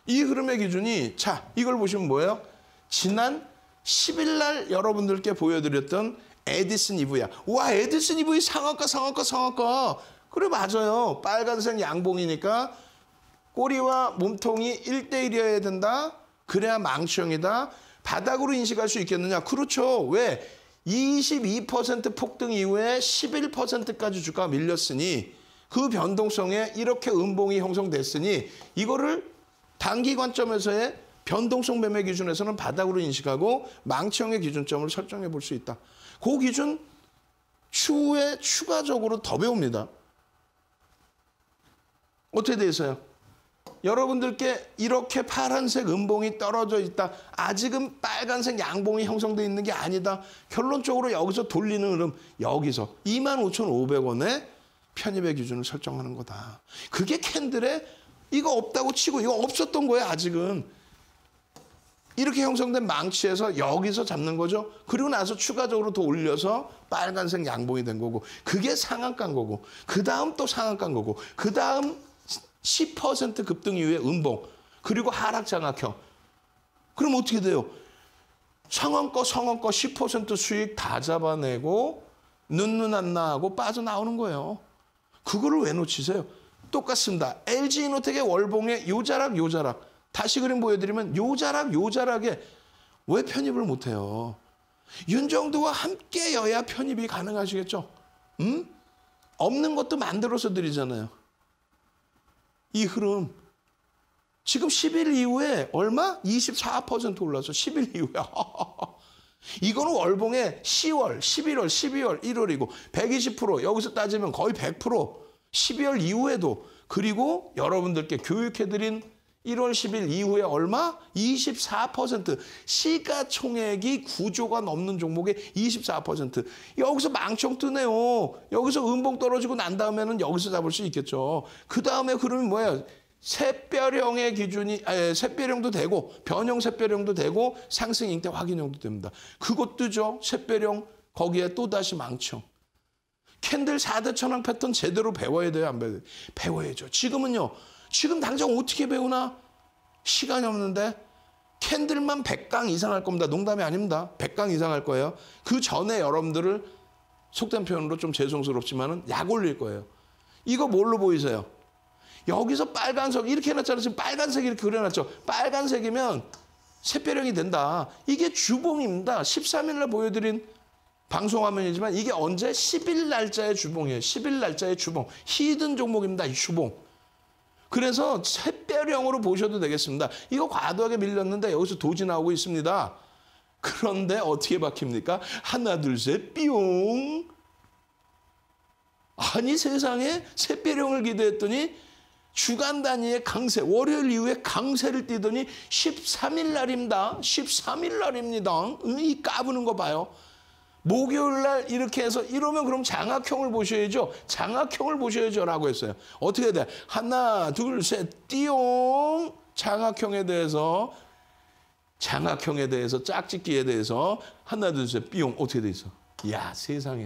이 흐름의 기준이, 자, 이걸 보시면 뭐예요? 지난 10일 날 여러분들께 보여드렸던 에디슨 이브야. 와, 에디슨 이브의 상한가. 그래, 맞아요. 빨간색 양봉이니까 꼬리와 몸통이 1대1이어야 된다. 그래야 망치형이다. 바닥으로 인식할 수 있겠느냐? 그렇죠. 왜? 22% 폭등 이후에 11%까지 주가가 밀렸으니 그 변동성에 이렇게 음봉이 형성됐으니 이거를 단기 관점에서의 변동성 매매 기준에서는 바닥으로 인식하고 망치형의 기준점을 설정해 볼 수 있다. 그 기준 추후에 추가적으로 더 배웁니다. 어떻게 돼 있어요? 여러분들께 이렇게 파란색 음봉이 떨어져 있다. 아직은 빨간색 양봉이 형성돼 있는 게 아니다. 결론적으로 여기서 돌리는 흐름, 여기서 25,500원에 편입의 기준을 설정하는 거다. 그게 캔들에 이거 없다고 치고 이거 없었던 거예요, 아직은. 이렇게 형성된 망치에서 여기서 잡는 거죠. 그리고 나서 추가적으로 더 올려서 빨간색 양봉이 된 거고, 그게 상한가인 거고, 그 다음 또 상한가인 거고, 그 다음 10% 급등 이후에 음봉, 그리고 하락 장악형. 그럼 어떻게 돼요? 상한가 10% 수익 다 잡아내고 눈 안 나하고 빠져나오는 거예요. 그거를 왜 놓치세요? 똑같습니다. LG이노텍의 월봉의 요자락. 다시 그림 보여드리면 요자락에 왜 편입을 못해요? 윤정도와 함께여야 편입이 가능하시겠죠? 없는 것도 만들어서 드리잖아요. 이 흐름. 지금 10일 이후에 얼마? 24% 올라서 10일 이후에. 이거는 월봉의 10월, 11월, 12월, 1월이고 120%, 여기서 따지면 거의 100%, 12월 이후에도, 그리고 여러분들께 교육해드린 1월 10일 이후에 얼마? 24%. 시가총액이 9조가 넘는 종목의 24%. 여기서 망청 뜨네요. 여기서 음봉 떨어지고 난 다음에는 여기서 잡을 수 있겠죠. 그 다음에 그러면 뭐예요? 샛별형의 기준이, 샛별형도 되고, 변형 샛별형도 되고, 상승 잉태 확인형도 됩니다. 그것 뜨죠. 샛별형, 거기에 또다시 망청. 캔들 4대 천왕 패턴 제대로 배워야 돼요, 안 배워야 돼요? 배워야죠. 지금은요. 지금 당장 어떻게 배우나? 시간이 없는데 캔들만 100강 이상 할 겁니다. 농담이 아닙니다. 100강 이상 할 거예요. 그 전에 여러분들을 속된 표현으로 좀 죄송스럽지만은 약 올릴 거예요. 이거 뭘로 보이세요? 여기서 빨간색 이렇게 해놨잖아요. 지금 빨간색 이렇게 그려놨죠. 빨간색이면 샛별형이 된다. 이게 주봉입니다. 13일 날 보여드린 방송화면이지만 이게 언제? 10일 날짜의 주봉이에요. 10일 날짜의 주봉. 히든 종목입니다. 이 주봉. 그래서 샛별형으로 보셔도 되겠습니다. 이거 과도하게 밀렸는데 여기서 도지 나오고 있습니다. 그런데 어떻게 박힙니까? 하나, 둘, 셋, 삐용. 아니 세상에 샛별형을 기대했더니 주간 단위의 강세, 월요일 이후에 강세를 띄더니 13일 날입니다. 13일 날입니다. 이 까부는 거 봐요. 목요일 날 이렇게 해서 이러면 그럼 장악형을 보셔야죠. 장악형을 보셔야죠 라고 했어요. 어떻게 돼? 하나, 둘, 셋, 띠용. 장악형에 대해서 짝짓기에 대해서 하나, 둘, 셋, 삐용. 어떻게 돼 있어? 이야, 세상에.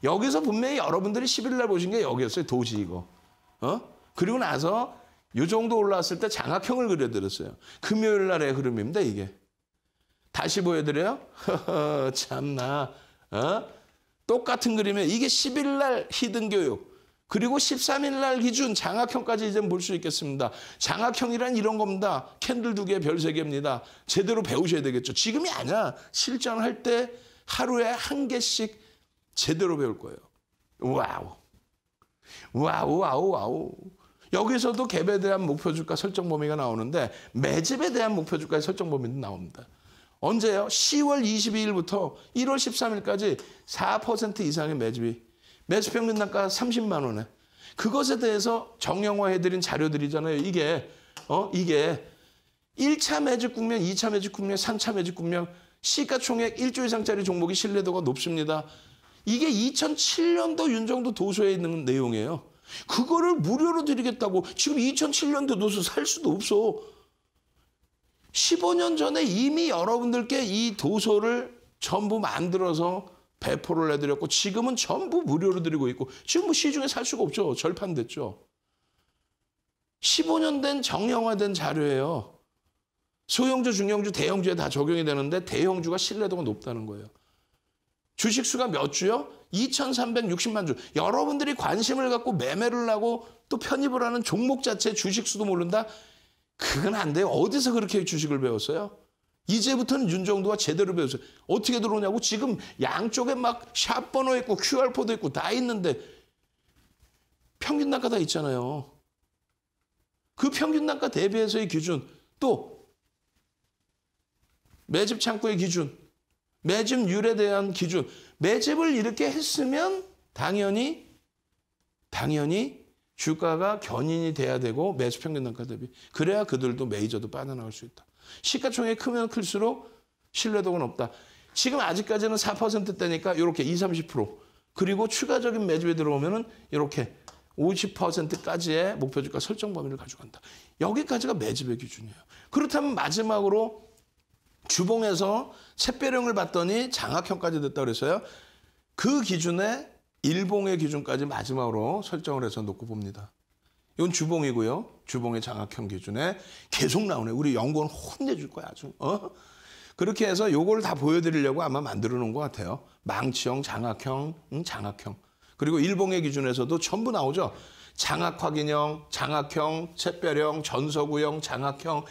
여기서 분명히 여러분들이 10일 날 보신 게 여기였어요. 도지 이거. 그리고 나서 이 정도 올라왔을 때 장악형을 그려드렸어요. 금요일 날의 흐름입니다, 이게. 다시 보여드려요? 참나. 똑같은 그림에 이게 10일 날 히든 교육. 그리고 13일 날 기준 장악형까지 이제 볼 수 있겠습니다. 장악형이란 이런 겁니다. 캔들 2개, 별 3개입니다. 제대로 배우셔야 되겠죠. 지금이 아니야. 실전할 때 하루에 1개씩 제대로 배울 거예요. 와우. 여기서도 갭에 대한 목표주가 설정 범위가 나오는데 매집에 대한 목표주가의 설정 범위도 나옵니다. 언제요? 10월 22일부터 1월 13일까지 4% 이상의 매집이. 매수평균 단가 30만 원에. 그것에 대해서 정형화해드린 자료들이잖아요. 이게 1차 매집 국면, 2차 매집 국면, 3차 매집 국면, 시가총액 1조 이상짜리 종목이 신뢰도가 높습니다. 이게 2007년도 윤정도 도서에 있는 내용이에요. 그거를 무료로 드리겠다고. 지금 2007년도 도서 살 수도 없어. 15년 전에 이미 여러분들께 이 도서를 전부 만들어서 배포를 해드렸고 지금은 전부 무료로 드리고 있고 지금 뭐 시중에 살 수가 없죠. 절판됐죠. 15년 된 정형화된 자료예요. 소형주, 중형주, 대형주에 다 적용이 되는데 대형주가 신뢰도가 높다는 거예요. 주식수가 몇 주요? 2,360만 주. 여러분들이 관심을 갖고 매매를 하고 또 편입을 하는 종목 자체 주식수도 모른다? 그건 안 돼요. 어디서 그렇게 주식을 배웠어요? 이제부터는 윤정도가 제대로 배웠어요. 어떻게 들어오냐고. 지금 양쪽에 막 샵 번호 있고 QR코드 있고 다 있는데 평균 단가 다 있잖아요. 그 평균 단가 대비해서의 기준, 또 매집 창구의 기준, 매집률에 대한 기준, 매집을 이렇게 했으면 당연히 주가가 견인이 돼야 되고 매수 평균 단가 대비. 그래야 그들도 메이저도 빠져나갈 수 있다. 시가총액이 크면 클수록 신뢰도가 높다. 지금 아직까지는 4%대니까 이렇게 20, 30%. 그리고 추가적인 매집에 들어오면은 이렇게 50%까지의 목표 주가 설정 범위를 가져간다. 여기까지가 매집의 기준이에요. 그렇다면 마지막으로 주봉에서 샛별형을 봤더니 장악형까지 됐다 그랬어요. 그 기준에 일봉의 기준까지 마지막으로 설정을 해서 놓고 봅니다. 이건 주봉이고요. 주봉의 장악형 기준에 계속 나오네. 우리 연구원 혼내줄 거야 아주. 그렇게 해서 요걸 다 보여드리려고 아마 만들어 놓은 것 같아요. 망치형, 장악형, 장악형. 그리고 일봉의 기준에서도 전부 나오죠. 장악 확인형, 장악형, 샛별형, 전서구형, 장악형,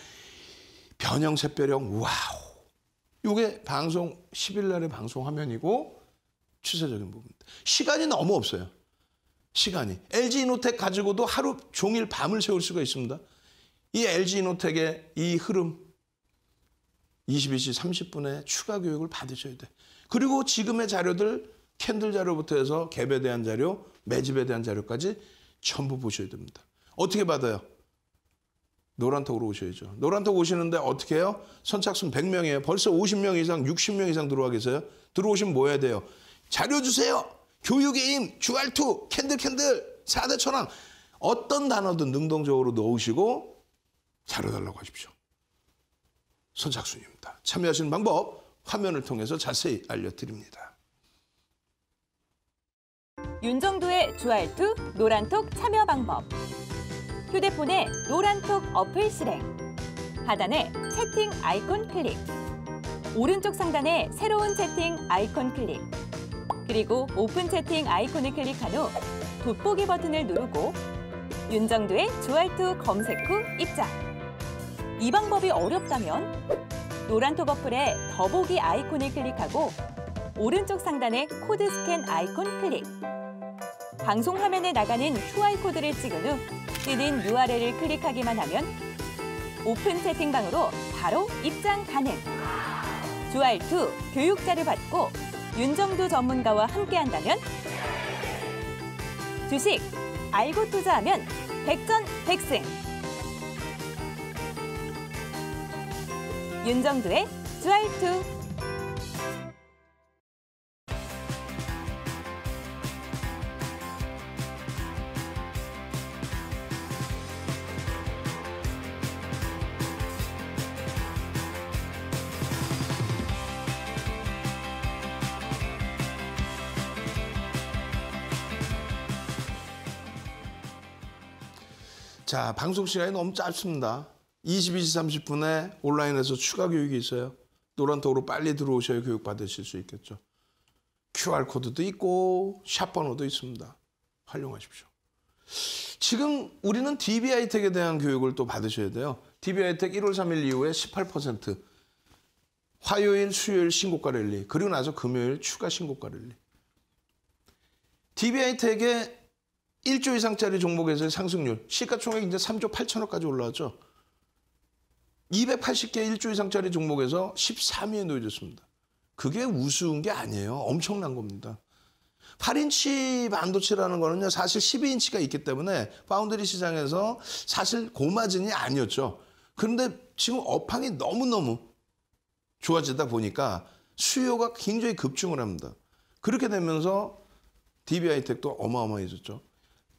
변형 샛별형. 와우. 요게 방송 10일 날의 방송 화면이고 추세적인 부분입니다. 시간이 너무 없어요. 시간이. LG이노텍 가지고도 하루 종일 밤을 새울 수가 있습니다. 이 LG이노텍의 이 흐름 22시 30분에 추가 교육을 받으셔야 돼. 그리고 지금의 자료들 캔들 자료부터 해서 갭에 대한 자료, 매집에 대한 자료까지 전부 보셔야 됩니다. 어떻게 받아요? 노란톡으로 오셔야죠. 노란톡 오시는데 어떻게 해요? 선착순 100명이에요. 벌써 50명 이상, 60명 이상 들어와 계세요. 들어오시면 뭐 해야 돼요? 자료 주세요. 교육의 힘, 주알투, 캔들, 4대 천왕. 어떤 단어든 능동적으로 넣으시고 자료 달라고 하십시오. 선착순입니다. 참여하시는 방법 화면을 통해서 자세히 알려드립니다. 윤정도의 주알투 노란톡 참여 방법. 휴대폰에 노란톡 어플 실행. 하단에 채팅 아이콘 클릭. 오른쪽 상단에 새로운 채팅 아이콘 클릭. 그리고 오픈 채팅 아이콘을 클릭한 후 돋보기 버튼을 누르고 윤정도의 주알투 검색 후 입장. 이 방법이 어렵다면 노란톡 어플에 더보기 아이콘을 클릭하고 오른쪽 상단에 코드 스캔 아이콘 클릭. 방송 화면에 나가는 QR코드를 찍은 후 뜨는 URL을 클릭하기만 하면 오픈 채팅방으로 바로 입장 가능. 주알투 교육자를 받고 윤정도 전문가와 함께한다면 주식 알고 투자하면 백전백승. 윤정도의 주알투. 자, 방송 시간이 너무 짧습니다. 22시 30분에 온라인에서 추가 교육이 있어요. 노란톡으로 빨리 들어오셔야 교육 받으실 수 있겠죠. QR코드도 있고 샵 번호도 있습니다. 활용하십시오. 지금 우리는 DB하이텍에 대한 교육을 또 받으셔야 돼요. DB하이텍 1월 3일 이후에 18%, 화요일, 수요일 신고가 랠리, 그리고 나서 금요일 추가 신고가 랠리. DB하이텍의 1조 이상짜리 종목에서의 상승률, 시가총액 이제 3조 8천억까지 올라왔죠. 280개 1조 이상짜리 종목에서 13위에 놓여졌습니다. 그게 우스운 게 아니에요. 엄청난 겁니다. 8인치 반도체라는 거는요, 사실 12인치가 있기 때문에 파운드리 시장에서 사실 고마진이 아니었죠. 그런데 지금 업황이 너무너무 좋아지다 보니까 수요가 굉장히 급증을 합니다. 그렇게 되면서 DB하이텍도 어마어마해졌죠.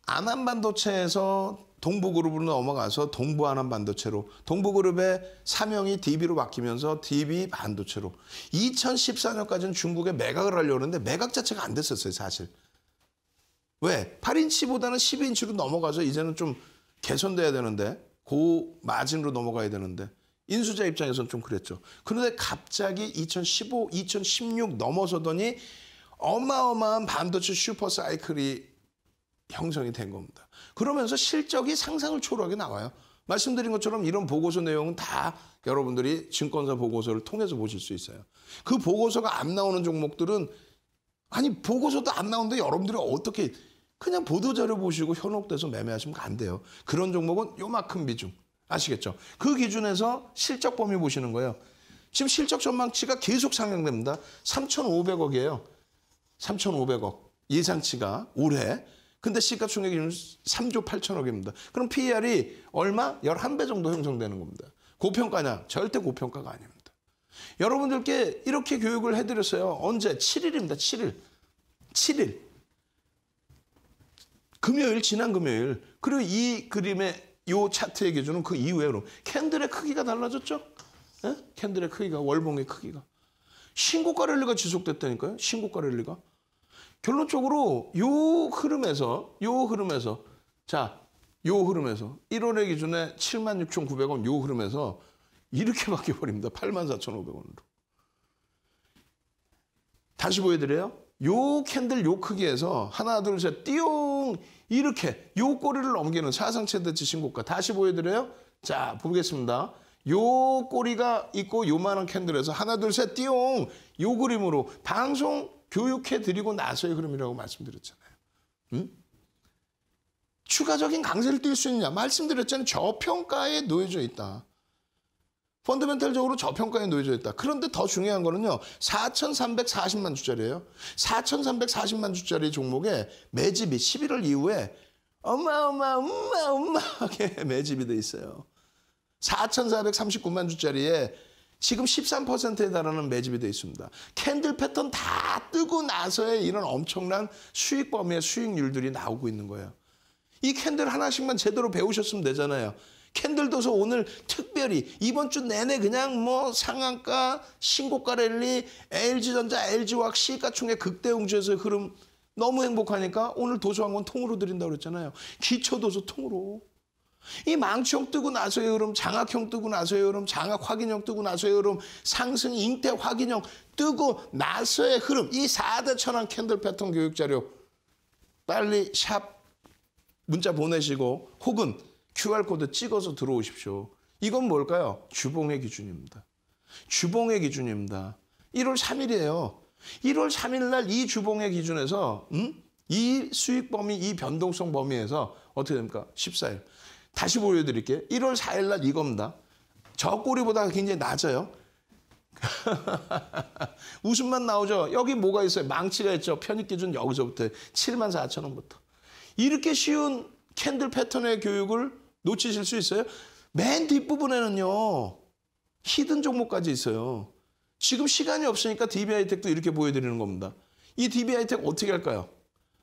안암반도체에서 동부그룹으로 넘어가서 동부안암반도체로, 동부그룹의 사명이 DB로 바뀌면서 DB 반도체로. 2014년까지는 중국에 매각을 하려고 했는데 매각 자체가 안 됐었어요, 사실. 왜? 8인치보다는 12인치로 넘어가서 이제는 좀 개선돼야 되는데, 고마진으로 넘어가야 되는데 인수자 입장에서는 좀 그랬죠. 그런데 갑자기 2015, 2016 넘어서더니 어마어마한 반도체 슈퍼 사이클이 형성이 된 겁니다. 그러면서 실적이 상상을 초월하게 나와요. 말씀드린 것처럼 이런 보고서 내용은 다 여러분들이 증권사 보고서를 통해서 보실 수 있어요. 그 보고서가 안 나오는 종목들은 아니 보고서도 안 나오는데 여러분들이 어떻게 그냥 보도자료 보시고 현혹돼서 매매하시면 안 돼요. 그런 종목은 요만큼 비중 아시겠죠? 그 기준에서 실적 범위 보시는 거예요. 지금 실적 전망치가 계속 상향됩니다. 3,500억이에요. 3,500억 예상치가 올해. 근데 시가총액 기준 3조 8천억입니다. 그럼 PER이 얼마? 11배 정도 형성되는 겁니다. 고평가냐? 절대 고평가가 아닙니다. 여러분들께 이렇게 교육을 해드렸어요. 언제? 7일입니다. 7일. 7일. 금요일, 지난 금요일. 그리고 이 그림의 이 차트의 기준은 그 이후에 그럼 캔들의 크기가 달라졌죠? 예? 캔들의 크기가, 월봉의 크기가. 신고가 랠리가 지속됐다니까요. 신고가 랠리가. 결론적으로 요 흐름에서 자, 요 흐름에서 1월의 기준에 76,900원 요 흐름에서 이렇게 바뀌어 버립니다. 84,500원으로. 다시 보여드려요. 요 캔들 요 크기에서 하나 둘 셋 띠용 이렇게 요 꼬리를 넘기는 사상 최대치 신고가. 다시 보여드려요. 자, 보겠습니다. 요 꼬리가 있고 요만한 캔들에서 하나 둘 셋 띠용 요 그림으로 방송 교육해드리고 나서의 흐름이라고 말씀드렸잖아요. 응? 추가적인 강세를 띌 수 있느냐? 말씀드렸잖아요. 저평가에 놓여져 있다. 펀더멘탈적으로 저평가에 놓여져 있다. 그런데 더 중요한 거는요. 4,340만 주짜리예요. 4,340만 주짜리 종목에 매집이 11월 이후에 어마어마하게 매집이 돼 있어요. 4,439만 주짜리에 지금 13%에 달하는 매집이 되어 있습니다. 캔들 패턴 다 뜨고 나서의 이런 엄청난 수익 범위의 수익률들이 나오고 있는 거예요. 이 캔들 하나씩만 제대로 배우셨으면 되잖아요. 캔들 둬서 오늘 특별히 이번 주 내내 그냥 뭐 상한가, 신고가 랠리, LG전자, LG화학, 시가총액 극대웅주에서의 흐름 너무 행복하니까 오늘 도서한 건 통으로 드린다고 그랬잖아요. 기초 도서 통으로. 이 망치형 뜨고 나서의 흐름, 장악형 뜨고 나서의 흐름, 장악 확인형 뜨고 나서의 흐름, 상승 잉태 확인형 뜨고 나서의 흐름. 이 4대 천왕 캔들 패턴 교육 자료 빨리 샵 문자 보내시고 혹은 QR코드 찍어서 들어오십시오. 이건 뭘까요? 주봉의 기준입니다. 주봉의 기준입니다. 1월 3일이에요. 1월 3일 날 이 주봉의 기준에서 이 수익 범위, 이 변동성 범위에서 어떻게 됩니까? 14일. 다시 보여드릴게요. 1월 4일 날 이겁니다. 저 꼬리보다 굉장히 낮아요. 웃음만 나오죠. 여기 뭐가 있어요? 망치가 있죠. 편입 기준 여기서부터 74,000원부터. 이렇게 쉬운 캔들 패턴의 교육을 놓치실 수 있어요? 맨 뒷부분에는요. 히든 종목까지 있어요. 지금 시간이 없으니까 DB하이텍도 이렇게 보여드리는 겁니다. 이 DB하이텍 어떻게 할까요?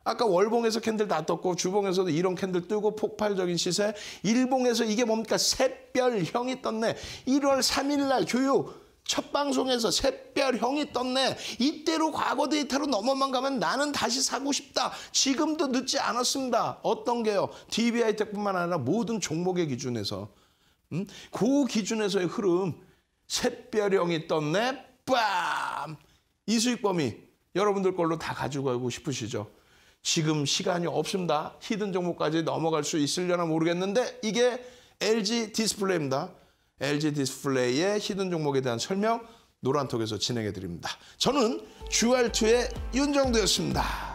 아까 월봉에서 캔들 다 떴고 주봉에서도 이런 캔들 뜨고 폭발적인 시세. 일봉에서 이게 뭡니까? 샛별형이 떴네. 1월 3일 날 교육 첫 방송에서 샛별형이 떴네. 이때로 과거 데이터로 넘어만 가면 나는 다시 사고 싶다. 지금도 늦지 않았습니다. 어떤 게요? DB하이텍뿐만 아니라 모든 종목의 기준에서. 그 기준에서의 흐름. 샛별형이 떴네. 빰! 이 수익 범위 여러분들 걸로 다 가지고 가고 싶으시죠? 지금 시간이 없습니다. 히든 종목까지 넘어갈 수 있으려나 모르겠는데 이게 LG 디스플레이입니다. LG 디스플레이의 히든 종목에 대한 설명 노란톡에서 진행해 드립니다. 저는 주알투의 윤정두였습니다.